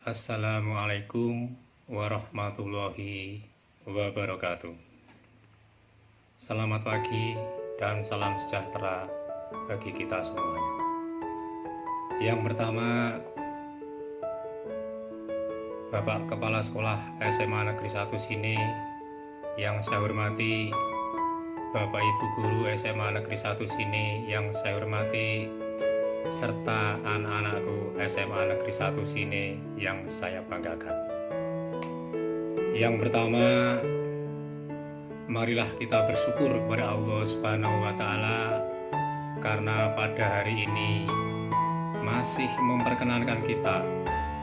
Assalamualaikum warahmatullahi wabarakatuh. Selamat pagi dan salam sejahtera bagi kita semuanya. Yang pertama, Bapak Kepala Sekolah SMA Negeri 1 Sini yang saya hormati, Bapak Ibu Guru SMA Negeri 1 Sini yang saya hormati, serta anak-anakku SMA Negeri 1 Sini yang saya banggakan. Yang pertama, marilah kita bersyukur kepada Allah Subhanahu wa Ta'ala karena pada hari ini masih memperkenankan kita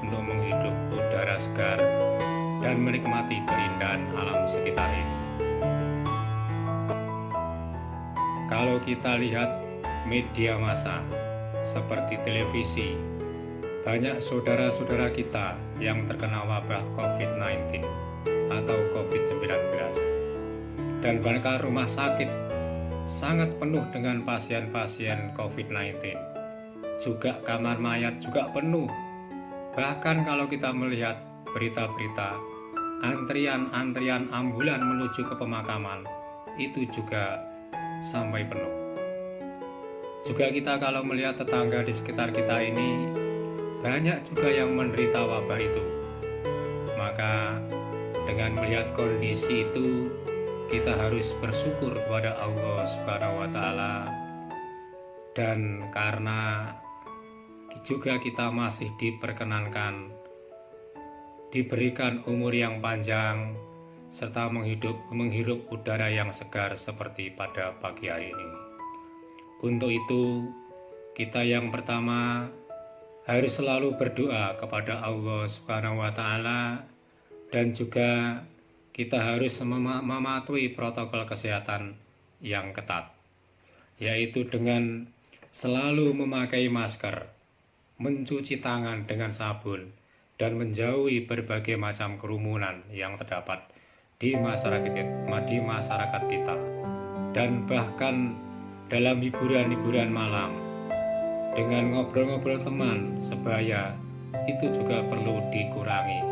untuk menghirup udara segar dan menikmati keindahan alam sekitar ini. Kalau kita lihat media massa seperti televisi, banyak saudara-saudara kita yang terkena wabah COVID-19 atau COVID-19, dan bahkan rumah sakit sangat penuh dengan pasien-pasien COVID-19. Juga kamar mayat juga penuh. Bahkan kalau kita melihat berita-berita antrian-antrian ambulan menuju ke pemakaman, itu juga sampai penuh. Juga kita kalau melihat tetangga di sekitar kita ini, banyak juga yang menderita wabah itu. Maka dengan melihat kondisi itu, kita harus bersyukur kepada Allah Subhanahu wa Ta'ala. Dan karena juga kita masih diperkenankan, diberikan umur yang panjang, serta menghirup udara yang segar seperti pada pagi hari ini. Untuk itu, kita yang pertama harus selalu berdoa kepada Allah Subhanahu wa Ta'ala, dan juga kita harus mematuhi protokol kesehatan yang ketat, yaitu dengan selalu memakai masker, mencuci tangan dengan sabun, dan menjauhi berbagai macam kerumunan yang terdapat di masyarakat kita, dan bahkan dalam hiburan-hiburan malam dengan ngobrol-ngobrol teman sebaya itu juga perlu dikurangi.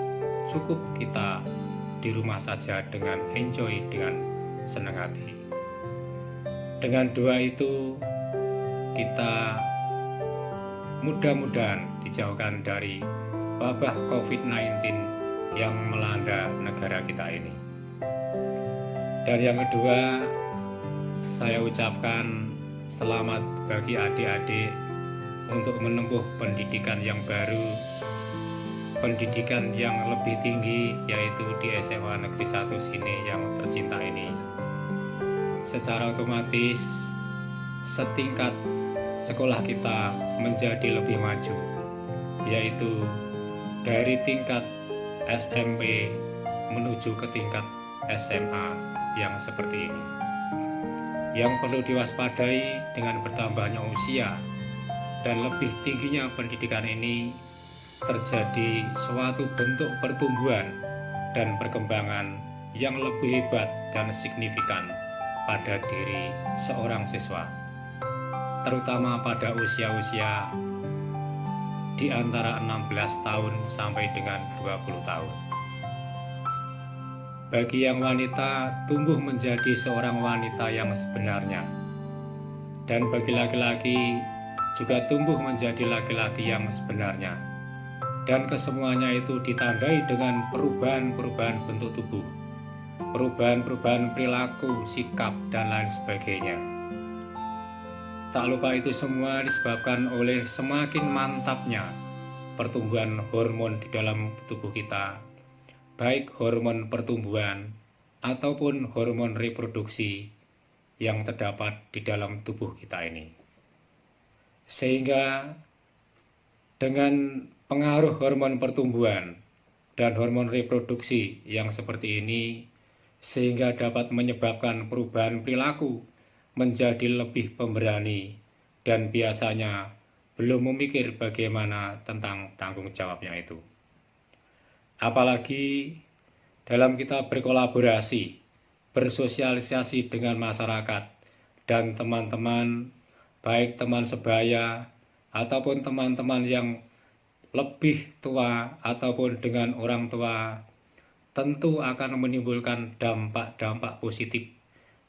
Cukup kita di rumah saja dengan enjoy, dengan senang hati. Dengan doa itu kita mudah-mudahan dijauhkan dari wabah COVID-19 yang melanda negara kita ini. Dan yang kedua, saya ucapkan selamat bagi adik-adik untuk menempuh pendidikan yang baru, pendidikan yang lebih tinggi, yaitu di SMA Negeri 1 Sini yang tercinta ini. Secara otomatis setingkat sekolah kita menjadi lebih maju, yaitu dari tingkat SMP menuju ke tingkat SMA yang seperti ini. Yang perlu diwaspadai dengan bertambahnya usia dan lebih tingginya pendidikan ini, terjadi suatu bentuk pertumbuhan dan perkembangan yang lebih hebat dan signifikan pada diri seorang siswa, terutama pada usia-usia di antara 16 tahun sampai dengan 20 tahun. Bagi yang wanita, tumbuh menjadi seorang wanita yang sebenarnya. Dan bagi laki-laki, juga tumbuh menjadi laki-laki yang sebenarnya. Dan kesemuanya itu ditandai dengan perubahan-perubahan bentuk tubuh, perubahan-perubahan perilaku, sikap, dan lain sebagainya. Tak lupa itu semua disebabkan oleh semakin mantapnya pertumbuhan hormon di dalam tubuh kita, baik hormon pertumbuhan ataupun hormon reproduksi yang terdapat di dalam tubuh kita ini. Sehingga dengan pengaruh hormon pertumbuhan dan hormon reproduksi yang seperti ini, sehingga dapat menyebabkan perubahan perilaku menjadi lebih pemberani, dan biasanya belum memikir bagaimana tentang tanggung jawabnya itu. Apalagi dalam kita berkolaborasi, bersosialisasi dengan masyarakat dan teman-teman, baik teman sebaya ataupun teman-teman yang lebih tua ataupun dengan orang tua tentu akan menimbulkan dampak-dampak positif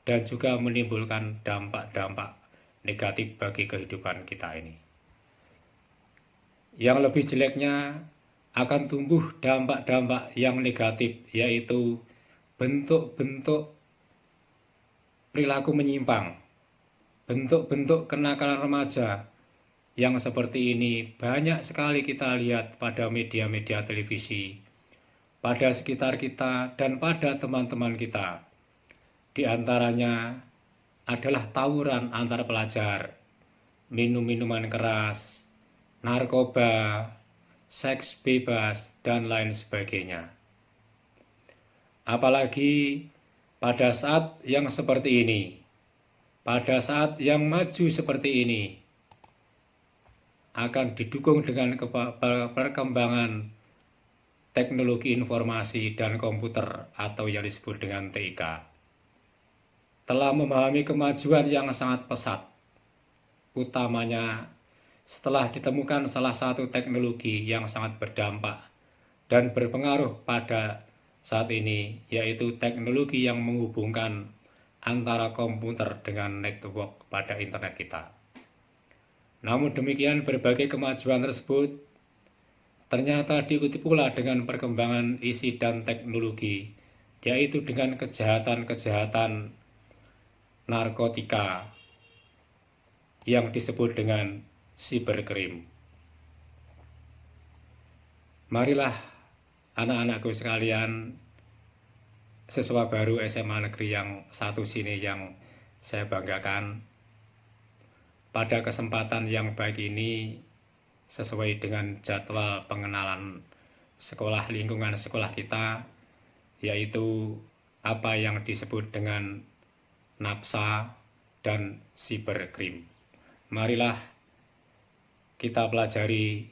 dan juga menimbulkan dampak-dampak negatif bagi kehidupan kita ini. Yang lebih jeleknya akan tumbuh dampak-dampak yang negatif, yaitu bentuk-bentuk perilaku menyimpang, bentuk-bentuk kenakalan remaja yang seperti ini banyak sekali kita lihat pada media-media televisi, pada sekitar kita dan pada teman-teman kita. Di antaranya adalah tawuran antar pelajar, minum-minuman keras, narkoba, seks bebas, dan lain sebagainya. Apalagi pada saat yang seperti ini, pada saat yang maju seperti ini, akan didukung dengan perkembangan teknologi informasi dan komputer atau yang disebut dengan TIK. Telah memahami kemajuan yang sangat pesat, utamanya setelah ditemukan salah satu teknologi yang sangat berdampak dan berpengaruh pada saat ini, yaitu teknologi yang menghubungkan antara komputer dengan network pada internet kita. Namun demikian, berbagai kemajuan tersebut ternyata diikuti pula dengan perkembangan isi dan teknologi, yaitu dengan kejahatan-kejahatan narkotika yang disebut dengan cybercrime. Marilah anak-anakku sekalian, siswa baru SMA Negeri yang satu sini yang saya banggakan, pada kesempatan yang baik ini, sesuai dengan jadwal pengenalan sekolah lingkungan sekolah kita, yaitu apa yang disebut dengan NAPSA dan cybercrime. Marilah kita pelajari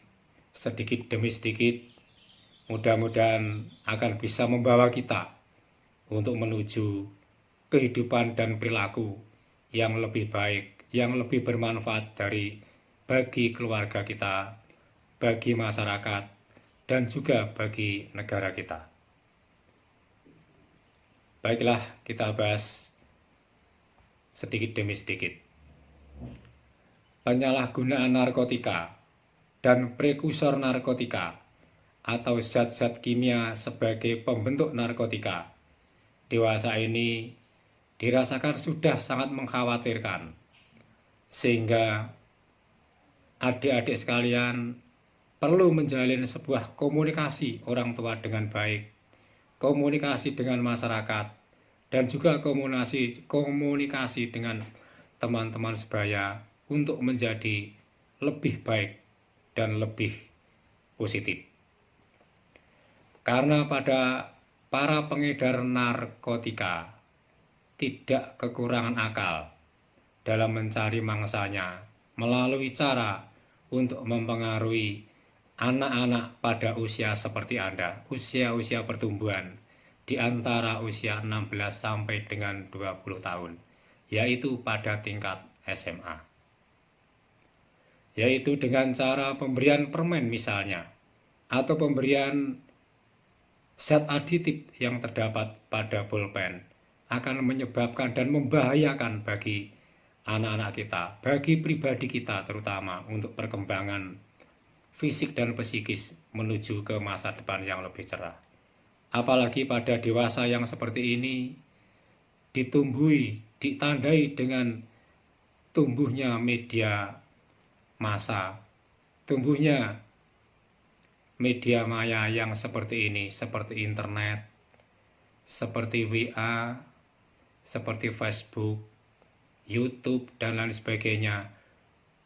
sedikit demi sedikit, mudah-mudahan akan bisa membawa kita untuk menuju kehidupan dan perilaku yang lebih baik, yang lebih bermanfaat bagi keluarga kita, bagi masyarakat, dan juga bagi negara kita. Baiklah, kita bahas sedikit demi sedikit. Penyalahgunaan narkotika dan prekursor narkotika atau zat-zat kimia sebagai pembentuk narkotika dewasa ini dirasakan sudah sangat mengkhawatirkan, sehingga adik-adik sekalian perlu menjalin sebuah komunikasi orang tua dengan baik, komunikasi dengan masyarakat, dan juga komunikasi dengan teman-teman sebaya untuk menjadi lebih baik dan lebih positif. Karena pada para pengedar narkotika tidak kekurangan akal dalam mencari mangsanya melalui cara untuk mempengaruhi anak-anak pada usia seperti Anda, usia-usia pertumbuhan di antara usia 16 sampai dengan 20 tahun, yaitu pada tingkat SMA. Yaitu dengan cara pemberian permen misalnya, atau pemberian zat aditif yang terdapat pada pulpen akan menyebabkan dan membahayakan bagi anak-anak kita, bagi pribadi kita terutama untuk perkembangan fisik dan psikis menuju ke masa depan yang lebih cerah. Apalagi pada dewasa yang seperti ini ditandai dengan tumbuhnya media massa, tumbuhnya media maya yang seperti ini, seperti internet, seperti WA, seperti Facebook, YouTube, dan lain sebagainya,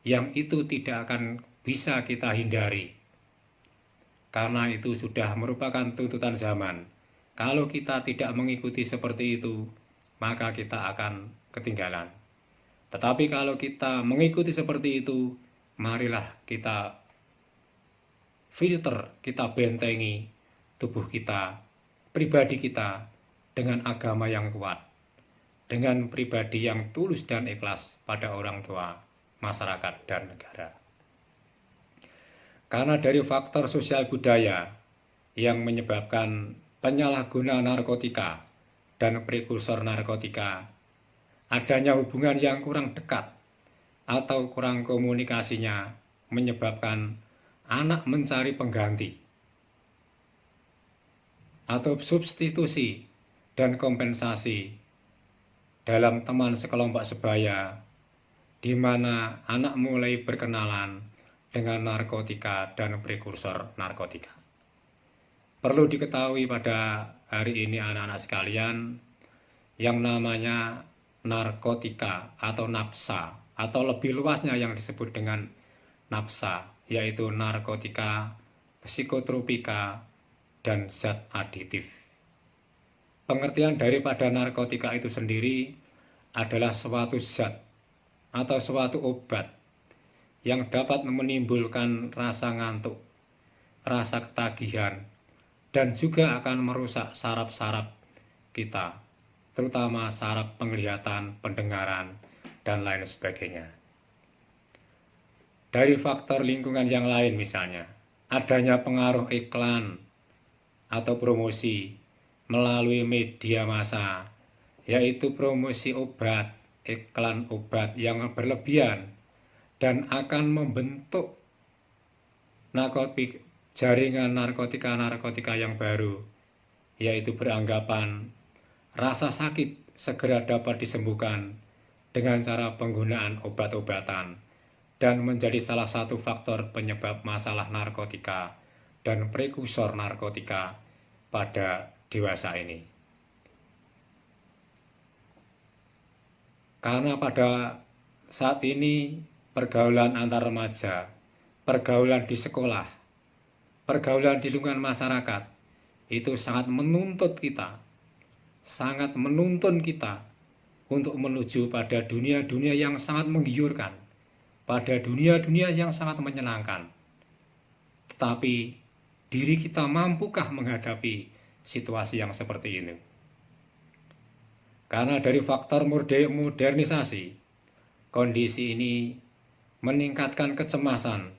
yang itu tidak akan bisa kita hindari, karena itu sudah merupakan tuntutan zaman. Kalau kita tidak mengikuti seperti itu, maka kita akan ketinggalan. Tetapi kalau kita mengikuti seperti itu, marilah kita filter, kita bentengi tubuh kita, pribadi kita dengan agama yang kuat, dengan pribadi yang tulus dan ikhlas pada orang tua, masyarakat, dan negara. Karena dari faktor sosial budaya yang menyebabkan penyalahguna narkotika dan prekursor narkotika, adanya hubungan yang kurang dekat atau kurang komunikasinya menyebabkan anak mencari pengganti atau substitusi dan kompensasi dalam teman sekelompok sebaya, di mana anak mulai berkenalan dengan narkotika dan prekursor narkotika. Perlu diketahui pada hari ini anak-anak sekalian, yang namanya narkotika atau nafsa, atau lebih luasnya yang disebut dengan nafsa, yaitu narkotika, psikotropika, dan zat aditif. Pengertian daripada narkotika itu sendiri adalah suatu zat atau suatu obat yang dapat menimbulkan rasa ngantuk, rasa ketagihan, dan juga akan merusak saraf-saraf kita, terutama saraf penglihatan, pendengaran, dan lain sebagainya. Dari faktor lingkungan yang lain misalnya, adanya pengaruh iklan atau promosi melalui media massa, yaitu promosi obat, iklan obat yang berlebihan dan akan membentuk jaringan narkotika yang baru, yaitu beranggapan rasa sakit segera dapat disembuhkan dengan cara penggunaan obat-obatan dan menjadi salah satu faktor penyebab masalah narkotika dan prekursor narkotika pada dewasa ini. Karena pada saat ini pergaulan antar remaja, pergaulan di sekolah, pergaulan di lingkungan masyarakat itu sangat menuntut kita, sangat menuntun kita untuk menuju pada dunia-dunia yang sangat menggiurkan, pada dunia-dunia yang sangat menyenangkan. Tetapi diri kita mampukah menghadapi situasi yang seperti ini? Karena dari faktor modernisasi, kondisi ini meningkatkan kecemasan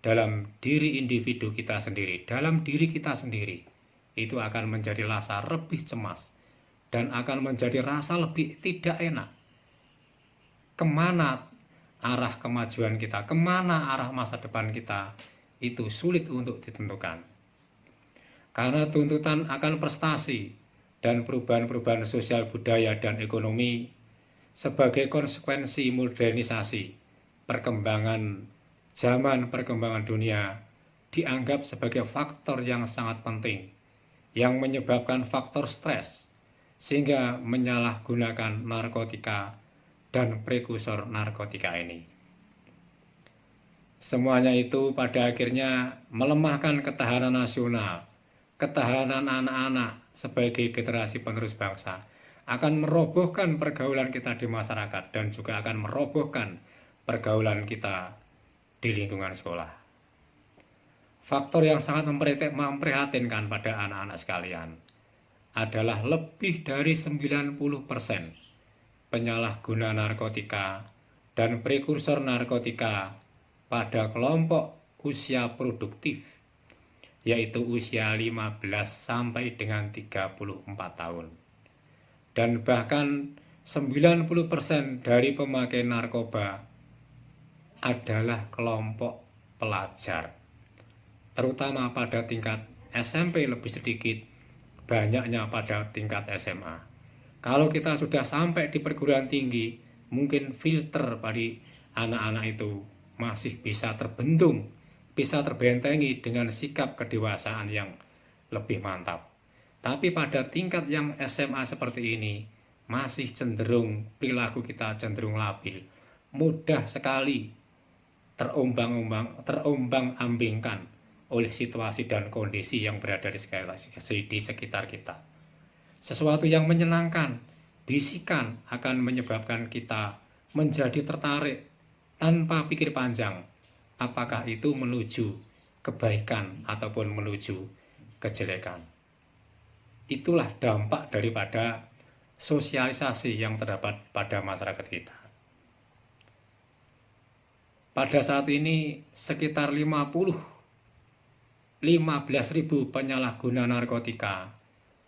dalam diri individu kita sendiri, dalam diri kita sendiri. Itu akan menjadi rasa lebih cemas dan akan menjadi rasa lebih tidak enak. Kemana arah kemajuan kita, kemana arah masa depan kita, itu sulit untuk ditentukan. Karena tuntutan akan prestasi dan perubahan-perubahan sosial budaya dan ekonomi sebagai konsekuensi modernisasi, perkembangan zaman, perkembangan dunia dianggap sebagai faktor yang sangat penting yang menyebabkan faktor stres sehingga menyalahgunakan narkotika dan prekursor narkotika ini. Semuanya itu pada akhirnya melemahkan ketahanan nasional, ketahanan anak-anak sebagai generasi penerus bangsa, akan merobohkan pergaulan kita di masyarakat dan juga akan merobohkan pergaulan kita di lingkungan sekolah. Faktor yang sangat memprihatinkan pada anak-anak sekalian adalah lebih dari 90% penyalahguna narkotika dan prekursor narkotika pada kelompok usia produktif, yaitu usia 15 sampai dengan 34 tahun. Dan bahkan 90% dari pemakai narkoba adalah kelompok pelajar, terutama pada tingkat SMP lebih sedikit, banyaknya pada tingkat SMA. Kalau kita sudah sampai di perguruan tinggi, mungkin filter bagi anak-anak itu masih bisa terbendung, bisa terbentengi dengan sikap kedewasaan yang lebih mantap. Tapi pada tingkat yang SMA seperti ini, masih cenderung perilaku kita cenderung labil, mudah sekali terombang-ambingkan oleh situasi dan kondisi yang berada di sekitar kita. Sesuatu yang menyenangkan, bisikan akan menyebabkan kita menjadi tertarik tanpa pikir panjang, apakah itu menuju kebaikan ataupun menuju kejelekan. Itulah dampak daripada sosialisasi yang terdapat pada masyarakat kita. Pada saat ini sekitar 50 15.000 penyalahguna narkotika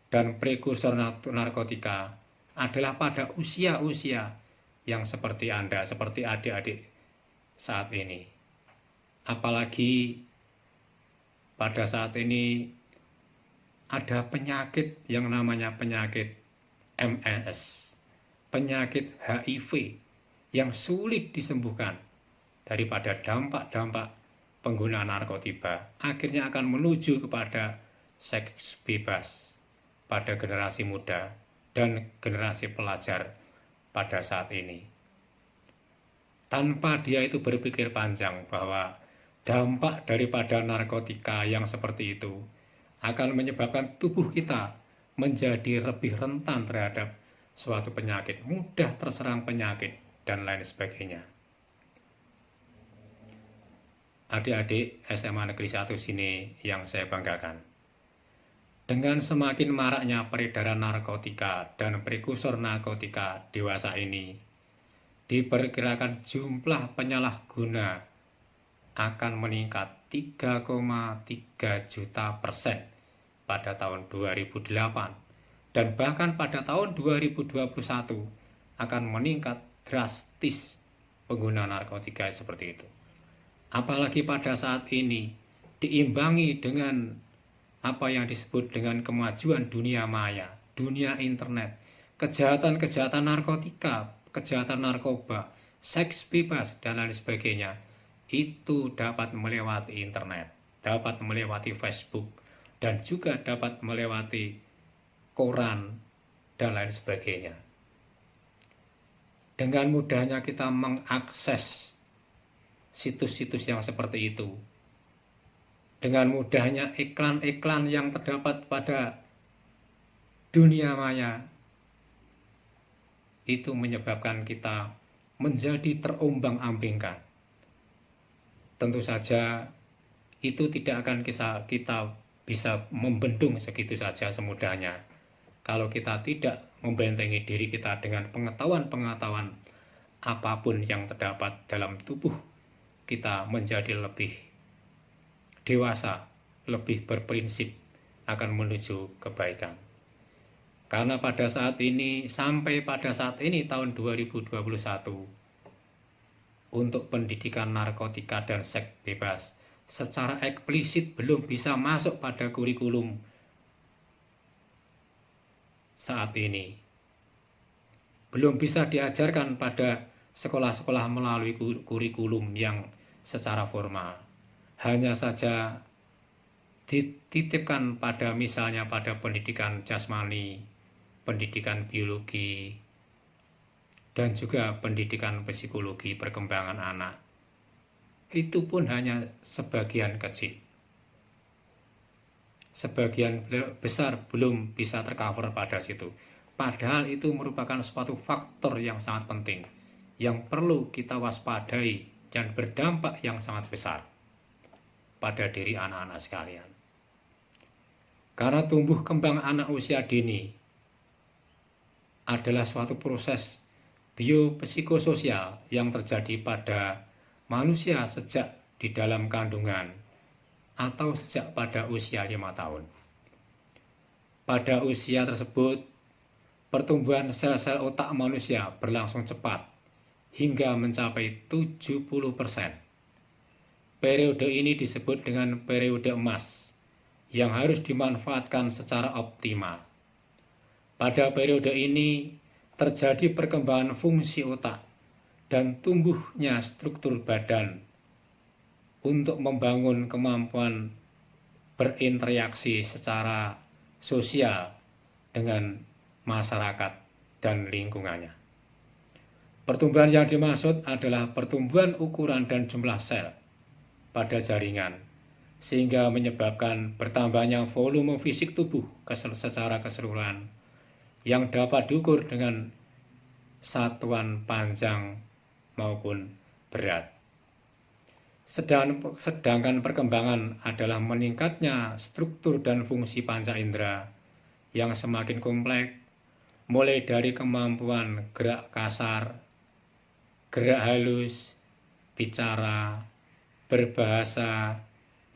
dan prekursor narkotika adalah pada usia-usia yang seperti Anda, seperti adik-adik saat ini. Apalagi pada saat ini ada penyakit yang namanya penyakit MS, penyakit HIV yang sulit disembuhkan daripada dampak-dampak penggunaan narkotika, akhirnya akan menuju kepada seks bebas pada generasi muda dan generasi pelajar pada saat ini. Tanpa dia itu berpikir panjang bahwa dampak daripada narkotika yang seperti itu akan menyebabkan tubuh kita menjadi lebih rentan terhadap suatu penyakit, mudah terserang penyakit, dan lain sebagainya. Adik-adik SMA Negeri 1 sini yang saya banggakan. Dengan semakin maraknya peredaran narkotika dan prekursor narkotika dewasa ini, diperkirakan jumlah penyalahguna akan meningkat 3,3 juta persen pada tahun 2008 dan bahkan pada tahun 2021 akan meningkat drastis pengguna narkotika seperti itu. Apalagi pada saat ini diimbangi dengan apa yang disebut dengan kemajuan dunia maya, dunia internet, kejahatan-kejahatan narkotika, kejahatan narkoba, seks bebas, dan lain sebagainya, itu dapat melewati internet, dapat melewati Facebook, dan juga dapat melewati koran, dan lain sebagainya. Dengan mudahnya kita mengakses situs-situs yang seperti itu. Dengan mudahnya iklan-iklan yang terdapat pada dunia maya, itu menyebabkan kita menjadi terombang-ambingkan. Tentu saja itu tidak akan kita bisa membendung segitu saja semudahnya kalau kita tidak membentengi diri kita dengan pengetahuan-pengetahuan apapun yang terdapat dalam tubuh kita menjadi lebih dewasa, lebih berprinsip akan menuju kebaikan. Karena pada saat ini, sampai pada saat ini tahun 2021, untuk pendidikan narkotika dan seks bebas secara eksplisit belum bisa masuk pada kurikulum saat ini. Belum bisa diajarkan pada sekolah-sekolah melalui kurikulum yang secara formal. Hanya saja dititipkan pada misalnya pada pendidikan jasmani, pendidikan biologi, dan juga pendidikan psikologi perkembangan anak. Itu pun hanya sebagian kecil. Sebagian besar belum bisa tercover pada situ. Padahal itu merupakan suatu faktor yang sangat penting, yang perlu kita waspadai dan berdampak yang sangat besar pada diri anak-anak sekalian. Karena tumbuh kembang anak usia dini adalah suatu proses biopsikososial yang terjadi pada manusia sejak di dalam kandungan atau sejak pada usia 5 tahun. Pada usia tersebut, pertumbuhan sel-sel otak manusia berlangsung cepat hingga mencapai 70%. Periode ini disebut dengan periode emas yang harus dimanfaatkan secara optimal. Pada periode ini terjadi perkembangan fungsi otak dan tumbuhnya struktur badan untuk membangun kemampuan berinteraksi secara sosial dengan masyarakat dan lingkungannya. Pertumbuhan yang dimaksud adalah pertumbuhan ukuran dan jumlah sel pada jaringan, sehingga menyebabkan bertambahnya volume fisik tubuh secara keseluruhan yang dapat diukur dengan satuan panjang maupun berat. Sedangkan perkembangan adalah meningkatnya struktur dan fungsi panca indera yang semakin kompleks, mulai dari kemampuan gerak kasar, gerak halus, bicara, berbahasa,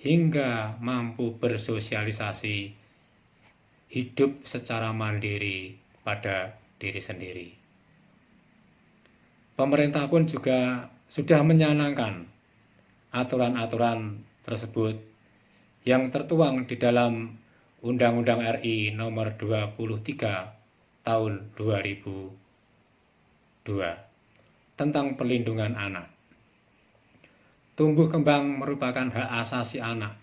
hingga mampu bersosialisasi, hidup secara mandiri pada diri sendiri. Pemerintah pun juga sudah mencanangkan aturan-aturan tersebut yang tertuang di dalam Undang-Undang RI Nomor 23 Tahun 2002 tentang perlindungan anak. Tumbuh kembang merupakan hak asasi anak,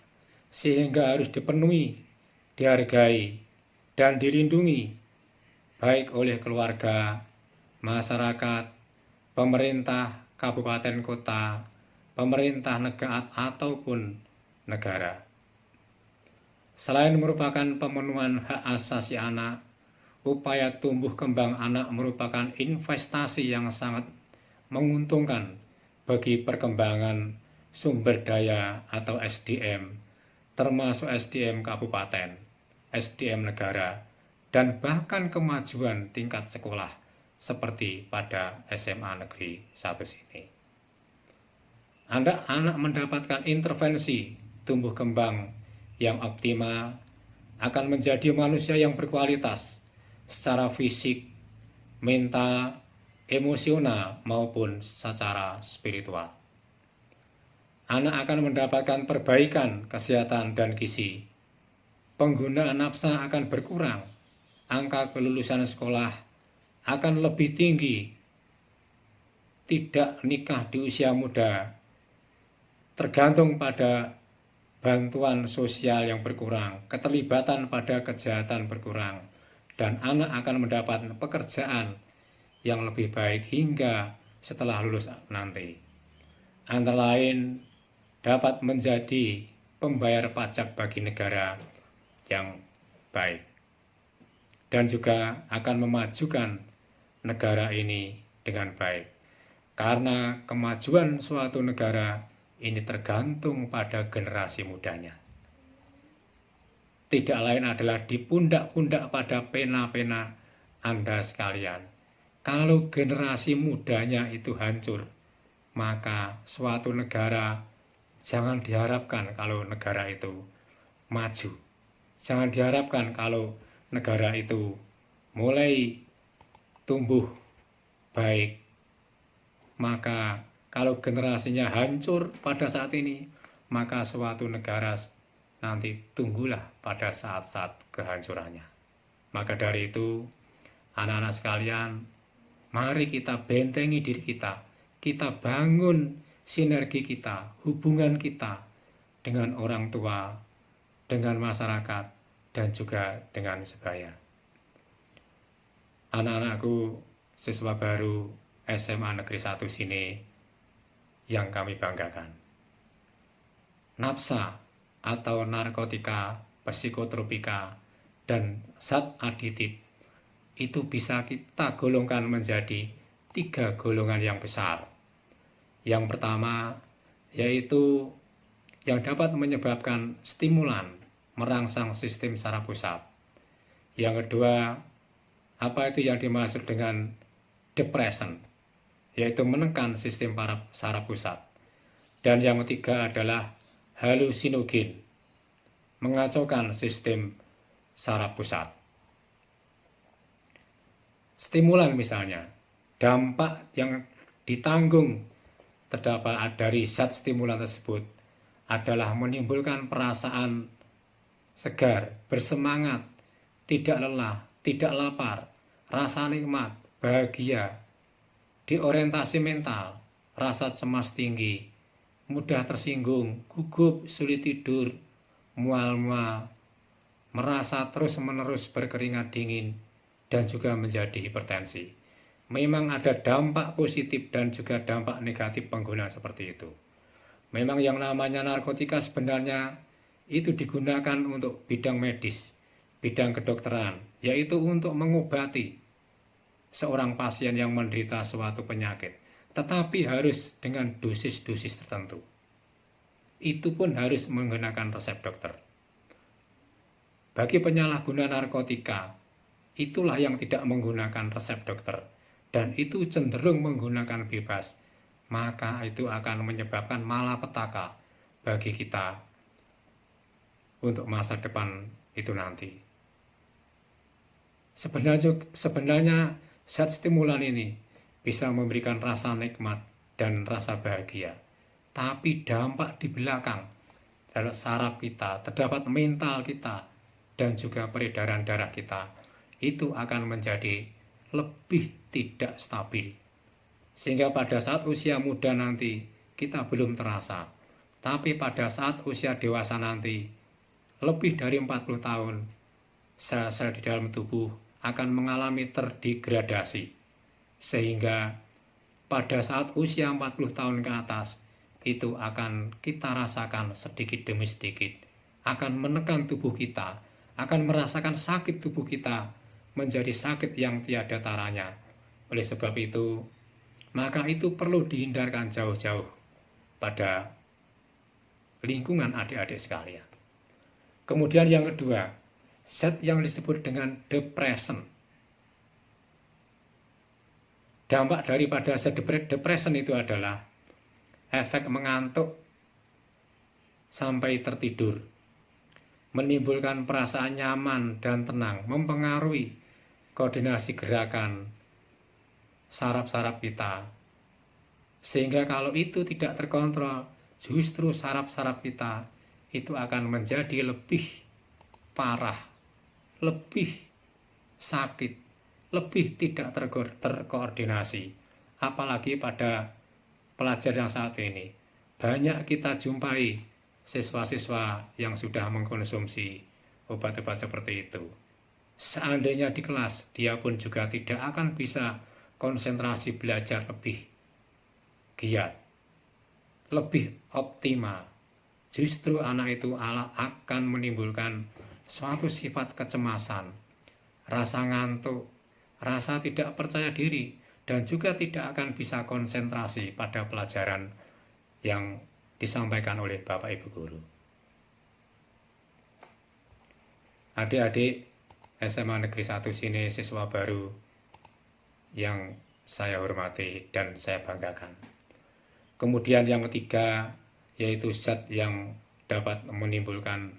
sehingga harus dipenuhi, dihargai, dan dilindungi baik oleh keluarga, masyarakat, pemerintah, kabupaten kota, pemerintah negara ataupun negara. Selain merupakan pemenuhan hak asasi anak, upaya tumbuh kembang anak merupakan investasi yang sangat menguntungkan bagi perkembangan sumber daya atau SDM, termasuk SDM kabupaten, SDM negara, dan bahkan kemajuan tingkat sekolah seperti pada SMA Negeri 1 sini. Anak mendapatkan intervensi tumbuh kembang yang optimal akan menjadi manusia yang berkualitas secara fisik, mental, emosional maupun secara spiritual. Anak akan mendapatkan perbaikan kesehatan dan gizi. Penggunaan nafsa akan berkurang. Angka kelulusan sekolah akan lebih tinggi. Tidak nikah di usia muda tergantung pada bantuan sosial yang berkurang, keterlibatan pada kejahatan berkurang, dan anak akan mendapat pekerjaan yang lebih baik hingga setelah lulus nanti. Antara lain dapat menjadi pembayar pajak bagi negara yang baik dan juga akan memajukan negara ini dengan baik. Karena kemajuan suatu negara ini tergantung pada generasi mudanya. Tidak lain adalah di pundak-pundak pada pena-pena Anda sekalian. Kalau generasi mudanya itu hancur, maka suatu negara jangan diharapkan kalau negara itu maju. Jangan diharapkan kalau negara itu mulai tumbuh baik. Maka kalau generasinya hancur pada saat ini, maka suatu negara nanti tunggulah pada saat-saat kehancurannya. Maka dari itu, anak-anak sekalian, mari kita bentengi diri kita. Kita bangun sinergi kita, hubungan kita dengan orang tua, dengan masyarakat, dan juga dengan sebaya. Anak-anakku, siswa baru SMA Negeri 1 sini yang kami banggakan. Nafsa atau narkotika, psikotropika, dan zat aditif itu bisa kita golongkan menjadi 3 golongan yang besar. Yang pertama yaitu yang dapat menyebabkan stimulan merangsang sistem saraf pusat. Yang kedua, apa itu yang dimaksud dengan depression, yaitu menekan sistem saraf pusat. Dan yang ketiga adalah halusinogen, mengacaukan sistem saraf pusat. Stimulan misalnya, dampak yang ditanggung terdapat dari zat stimulan tersebut adalah menimbulkan perasaan segar, bersemangat, tidak lelah, tidak lapar, rasa nikmat, bahagia, diorientasi mental, rasa cemas tinggi, mudah tersinggung, gugup, sulit tidur, mual-mual, merasa terus-menerus berkeringat dingin, dan juga menjadi hipertensi. Memang ada dampak positif dan juga dampak negatif penggunaan seperti itu. Memang yang namanya narkotika sebenarnya itu digunakan untuk bidang medis, bidang kedokteran, yaitu untuk mengobati seorang pasien yang menderita suatu penyakit, tetapi harus dengan dosis-dosis tertentu. Itu pun harus menggunakan resep dokter. Bagi penyalahguna narkotika, itulah yang tidak menggunakan resep dokter, dan itu cenderung menggunakan bebas, maka itu akan menyebabkan malapetaka bagi kita untuk masa depan itu nanti. Sebenarnya zat stimulan ini bisa memberikan rasa nikmat dan rasa bahagia, tapi dampak di belakang terhadap saraf kita, terdapat mental kita, dan juga peredaran darah kita, itu akan menjadi lebih tidak stabil. Sehingga pada saat usia muda nanti, kita belum terasa. Tapi pada saat usia dewasa nanti, lebih dari 40 tahun, sel-sel di dalam tubuh akan mengalami terdegradasi. Sehingga pada saat usia 40 tahun ke atas, itu akan kita rasakan sedikit demi sedikit, akan menekan tubuh kita, akan merasakan sakit tubuh kita menjadi sakit yang tiada taranya. Oleh sebab itu, maka itu perlu dihindarkan jauh-jauh pada lingkungan adik-adik sekalian. Kemudian yang kedua, zat yang disebut dengan depression. Dampak daripada zat depression itu adalah efek mengantuk sampai tertidur, menimbulkan perasaan nyaman dan tenang, mempengaruhi koordinasi gerakan saraf-saraf kita. Sehingga kalau itu tidak terkontrol, justru saraf-saraf kita itu akan menjadi lebih parah, lebih sakit, lebih tidak terkoordinasi. Apalagi pada pelajar yang saat ini, banyak kita jumpai siswa-siswa yang sudah mengkonsumsi obat-obat seperti itu. Seandainya di kelas, dia pun juga tidak akan bisa konsentrasi belajar lebih giat, lebih optimal. Justru anak itu akan menimbulkan suatu sifat kecemasan, rasa ngantuk, rasa tidak percaya diri, dan juga tidak akan bisa konsentrasi pada pelajaran yang disampaikan oleh Bapak Ibu Guru. Adik-adik SMA Negeri 1 sini siswa baru yang saya hormati dan saya banggakan. Kemudian yang ketiga, yaitu zat yang dapat menimbulkan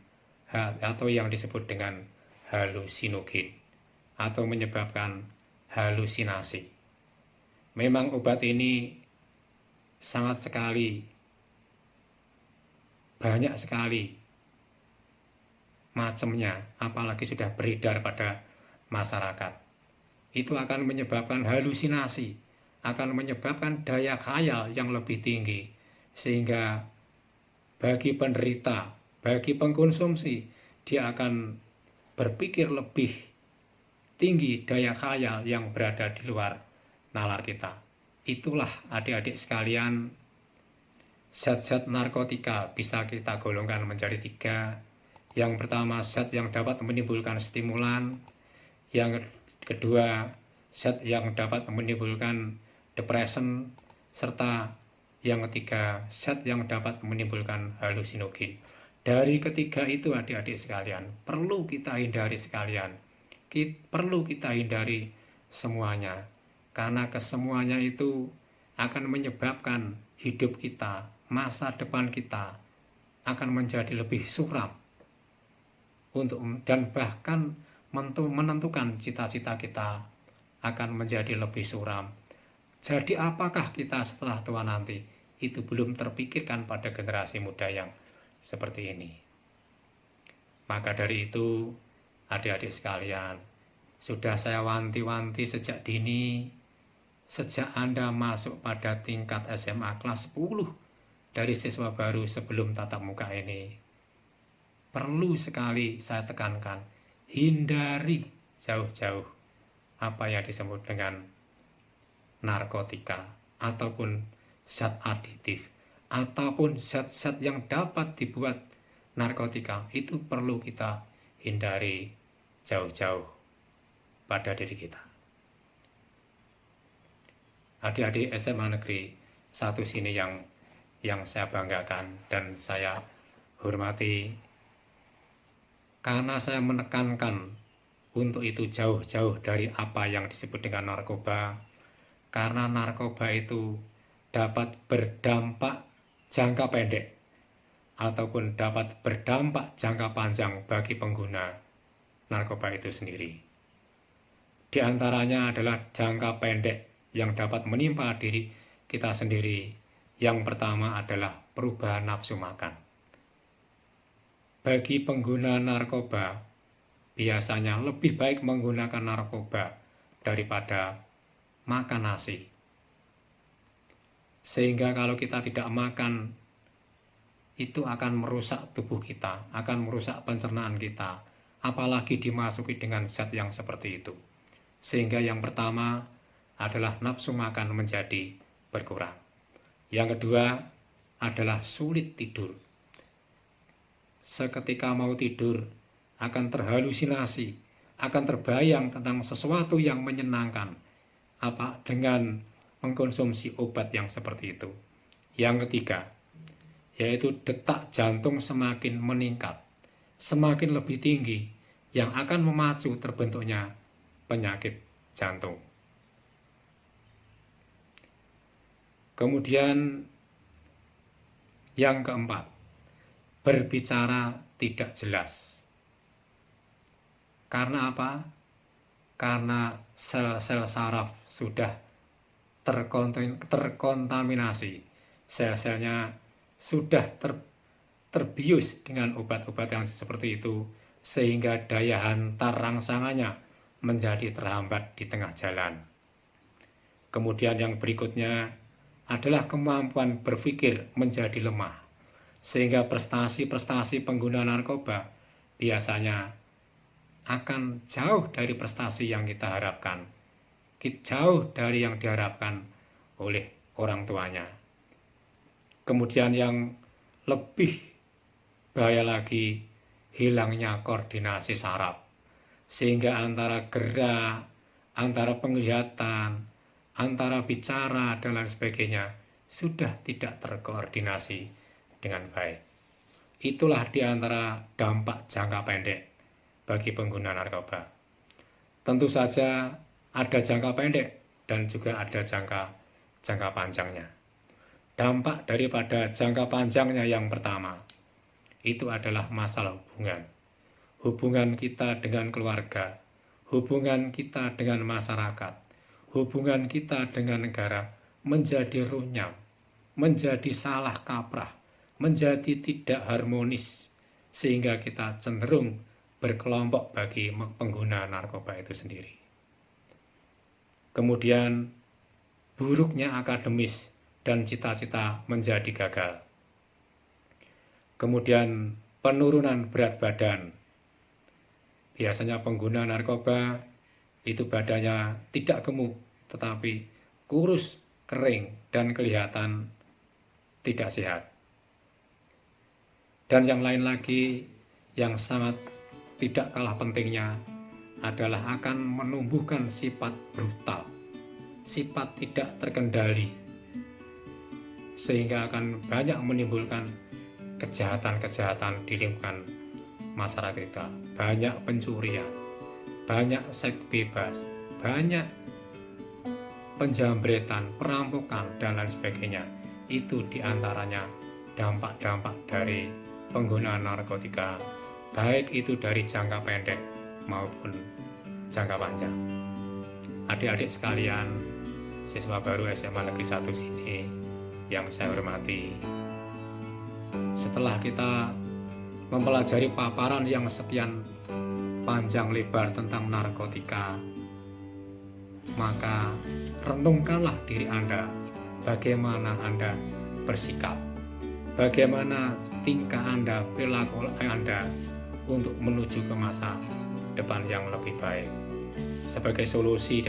atau yang disebut dengan halusinogen atau menyebabkan halusinasi. Memang obat ini sangat sekali, banyak sekali macamnya, apalagi sudah beredar pada masyarakat. Itu akan menyebabkan halusinasi, akan menyebabkan daya khayal yang lebih tinggi, sehingga bagi penderita, bagi pengkonsumsi, dia akan berpikir lebih tinggi daya khayal yang berada di luar nalar kita. Itulah adik-adik sekalian, zat-zat narkotika bisa kita golongkan menjadi 3. Yang pertama, zat yang dapat menimbulkan stimulan. Yang kedua, zat yang dapat menimbulkan depression. Serta yang ketiga, zat yang dapat menimbulkan halusinogen. Dari ketiga itu adik-adik sekalian, perlu kita hindari sekalian. Perlu kita hindari semuanya. Karena kesemuanya itu akan menyebabkan hidup kita, masa depan kita akan menjadi lebih suram. Dan bahkan menentukan cita-cita kita akan menjadi lebih suram. Jadi apakah kita setelah tua nanti? Itu belum terpikirkan pada generasi muda yang seperti ini. Maka dari itu, adik-adik sekalian, sudah saya wanti-wanti sejak dini, sejak Anda masuk pada tingkat SMA kelas 10 dari siswa baru sebelum tatap muka ini. Perlu sekali saya tekankan, hindari jauh-jauh apa yang disebut dengan narkotika ataupun zat aditif ataupun zat-zat yang dapat dibuat narkotika. Itu perlu kita hindari jauh-jauh pada diri kita. Adik-adik SMA Negeri 1 sini yang saya banggakan dan saya hormati, karena saya menekankan untuk itu jauh-jauh dari apa yang disebut dengan narkoba, karena narkoba itu dapat berdampak jangka pendek, ataupun dapat berdampak jangka panjang bagi pengguna narkoba itu sendiri. Di antaranya adalah jangka pendek yang dapat menimpa diri kita sendiri. Yang pertama adalah perubahan nafsu makan. Bagi pengguna narkoba, biasanya lebih baik menggunakan narkoba daripada makan nasi. Sehingga kalau kita tidak makan, itu akan merusak tubuh kita, akan merusak pencernaan kita, apalagi dimasuki dengan zat yang seperti itu. Sehingga yang pertama adalah nafsu makan menjadi berkurang. Yang kedua adalah sulit tidur. Seketika mau tidur akan terhalusinasi, akan terbayang tentang sesuatu yang menyenangkan dengan mengkonsumsi obat yang seperti itu. Yang ketiga, yaitu detak jantung semakin meningkat, semakin lebih tinggi, yang akan memacu terbentuknya penyakit jantung. Kemudian yang keempat, berbicara tidak jelas. Karena apa? Karena sel-sel saraf sudah terkontaminasi. Sel-selnya sudah terbius dengan obat-obat yang seperti itu, sehingga daya hantar rangsangannya menjadi terhambat di tengah jalan. Kemudian yang berikutnya adalah kemampuan berpikir menjadi lemah, sehingga prestasi-prestasi pengguna narkoba biasanya akan jauh dari prestasi yang kita harapkan, jauh dari yang diharapkan oleh orang tuanya. Kemudian yang lebih bahaya lagi, hilangnya koordinasi saraf, sehingga antara gerak, antara penglihatan, antara bicara dan lain sebagainya sudah tidak terkoordinasi dengan baik. Itulah di antara dampak jangka pendek bagi pengguna narkoba. Tentu saja ada jangka pendek dan juga ada jangka panjangnya. Dampak daripada jangka panjangnya yang pertama, itu adalah masalah hubungan. Hubungan kita dengan keluarga, hubungan kita dengan masyarakat, hubungan kita dengan negara menjadi runyam, menjadi salah kaprah, menjadi tidak harmonis, sehingga kita cenderung berkelompok bagi pengguna narkoba itu sendiri. Kemudian buruknya akademis dan cita-cita menjadi gagal. Kemudian penurunan berat badan. Biasanya pengguna narkoba itu badannya tidak gemuk, tetapi kurus, kering, dan kelihatan tidak sehat. Dan yang lain lagi yang sangat tidak kalah pentingnya adalah akan menumbuhkan sifat brutal, sifat tidak terkendali, sehingga akan banyak menimbulkan kejahatan-kejahatan di lingkungan masyarakat kita. Banyak pencurian, banyak seks bebas, banyak penjambretan, perampokan, dan lain sebagainya. Itu diantaranya dampak-dampak dari penggunaan narkotika, baik itu dari jangka pendek maupun jangka panjang. Adik-adik sekalian, siswa baru SMA Negeri 1 sini yang saya hormati, setelah kita mempelajari paparan yang sekian panjang lebar tentang narkotika, maka renungkanlah diri Anda, bagaimana Anda bersikap, bagaimana tingkah Anda, perilaku Anda untuk menuju ke masa depan yang lebih baik. Sebagai solusi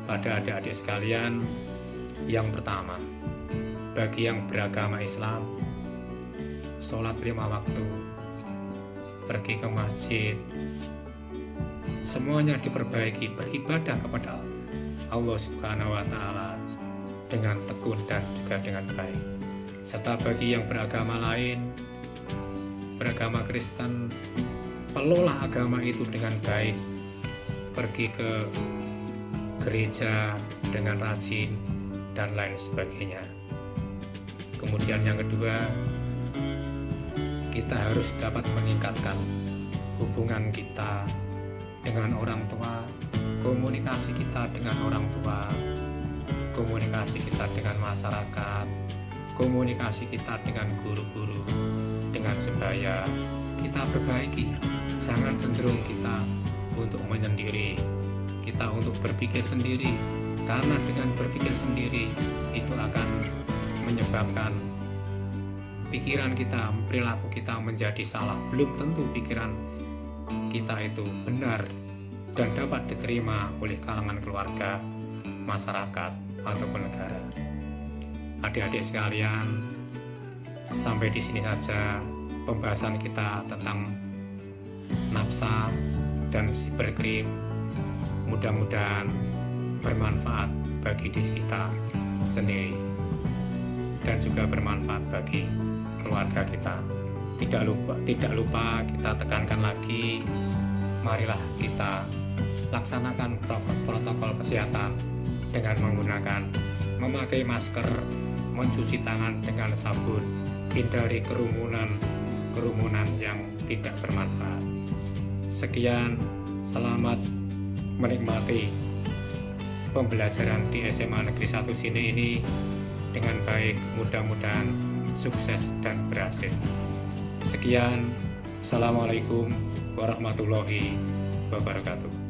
pada adik-adik sekalian, yang pertama, bagi yang beragama Islam, sholat 5 waktu, pergi ke masjid, semuanya diperbaiki, beribadah kepada Allah Subhanahu wa Ta'ala dengan tekun dan juga dengan baik. Serta bagi yang beragama lain, beragama Kristen, pelola agama itu dengan baik, pergi ke gereja dengan rajin dan lain sebagainya. Kemudian yang kedua, kita harus dapat meningkatkan hubungan kita dengan orang tua, komunikasi kita dengan orang tua, komunikasi kita dengan masyarakat, komunikasi kita dengan guru-guru, dengan sebaya. Kita perbaiki, jangan cenderung kita untuk menyendiri, kita untuk berpikir sendiri, karena dengan berpikir sendiri itu akan menyebabkan pikiran kita, perilaku kita menjadi salah. Belum tentu pikiran kita itu benar dan dapat diterima oleh kalangan keluarga, masyarakat, ataupun negara. Adik-adik sekalian, sampai di sini saja pembahasan kita tentang nafsa dan cybercrime. Mudah-mudahan bermanfaat bagi diri kita sendiri dan juga bermanfaat bagi keluarga kita. Tidak lupa kita tekankan lagi, marilah kita laksanakan protokol kesehatan dengan memakai masker, mencuci tangan dengan sabun, hindari kerumunan yang tidak bermanfaat. Sekian, selamat menikmati pembelajaran di SMA Negeri 1 Sini ini dengan baik, mudah-mudahan sukses dan berhasil. Sekian, Assalamualaikum warahmatullahi wabarakatuh.